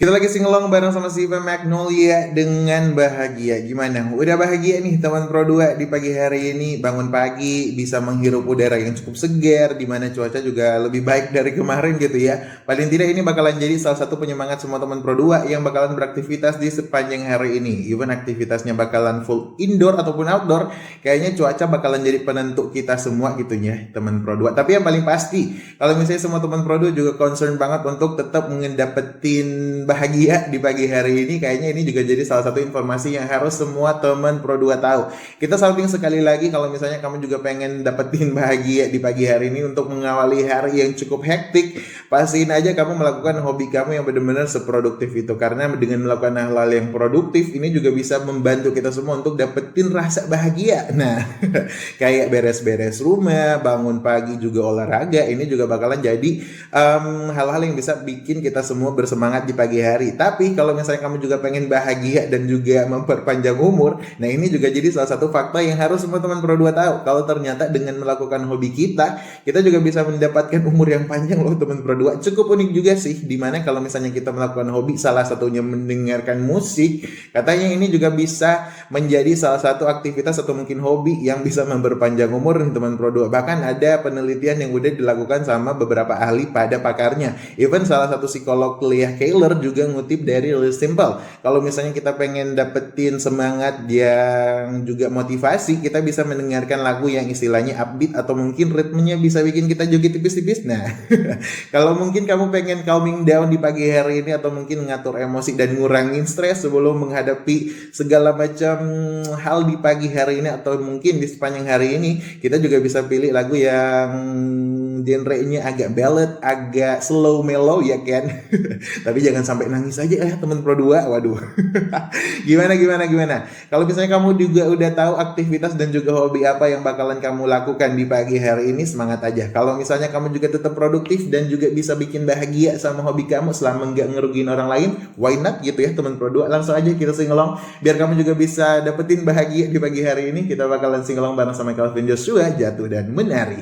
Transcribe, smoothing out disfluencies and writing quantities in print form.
Kita lagi singelong bareng sama Siva Magnolia dengan bahagia. Gimana? Udah bahagia nih teman Pro 2 di pagi hari ini. Bangun pagi bisa menghirup udara yang cukup segar, di mana cuaca juga lebih baik dari kemarin gitu ya. Paling tidak ini bakalan jadi salah satu penyemangat semua teman Pro 2 yang bakalan beraktivitas di sepanjang hari ini. Even aktivitasnya bakalan full indoor ataupun outdoor, kayaknya cuaca bakalan jadi penentu kita semua gitu ya, teman Pro 2. Tapi yang paling pasti, kalau misalnya semua teman Pro 2 juga concern banget untuk tetap ngedapetin bahagia di pagi hari ini, kayaknya ini juga jadi salah satu informasi yang harus semua teman Pro 2 tahu. Kita salting sekali lagi, kalau misalnya kamu juga pengen dapetin bahagia di pagi hari ini untuk mengawali hari yang cukup hektik, pastiin aja kamu melakukan hobi kamu yang benar-benar seproduktif itu. Karena dengan melakukan hal-hal yang produktif, ini juga bisa membantu kita semua untuk dapetin rasa bahagia. Nah, kayak beres-beres rumah, bangun pagi juga olahraga, ini juga bakalan jadi hal-hal yang bisa bikin kita semua bersemangat di pagi hari. Tapi kalau misalnya kamu juga pengen bahagia dan juga memperpanjang umur, nah ini juga jadi salah satu fakta yang harus semua teman Pro 2 tahu. Kalau ternyata dengan melakukan hobi kita juga bisa mendapatkan umur yang panjang loh teman Pro 2. Cukup unik juga sih, dimana kalau misalnya kita melakukan hobi, salah satunya mendengarkan musik, katanya ini juga bisa menjadi salah satu aktivitas atau mungkin hobi yang bisa memperpanjang umur nih teman Pro 2. Bahkan ada penelitian yang udah dilakukan sama beberapa ahli pada pakarnya. Even salah satu psikolog Leah Keeler juga ngutip dari Real Simple. Kalau misalnya kita pengen dapetin semangat yang juga motivasi, kita bisa mendengarkan lagu yang istilahnya upbeat atau mungkin ritmenya bisa bikin kita joget tipis-tipis. Nah, kalau mungkin kamu pengen calming down di pagi hari ini atau mungkin ngatur emosi dan ngurangin stres sebelum menghadapi segala macam hal di pagi hari ini atau mungkin di sepanjang hari ini, kita juga bisa pilih lagu yang genre-nya agak ballad, agak slow mellow ya kan. Tapi jangan sampai nangis aja ya teman Pro 2. Waduh. Gimana? Kalau misalnya kamu juga udah tahu aktivitas dan juga hobi apa yang bakalan kamu lakukan di pagi hari ini, semangat aja. Kalau misalnya kamu juga tetap produktif dan juga bisa bikin bahagia sama hobi kamu selama nggak ngerugiin orang lain, why not gitu ya teman Pro 2. Langsung aja kita singelong biar kamu juga bisa dapetin bahagia di pagi hari ini. Kita bakalan singelong bareng sama Calvin Joshua, Jatuh dan Menari.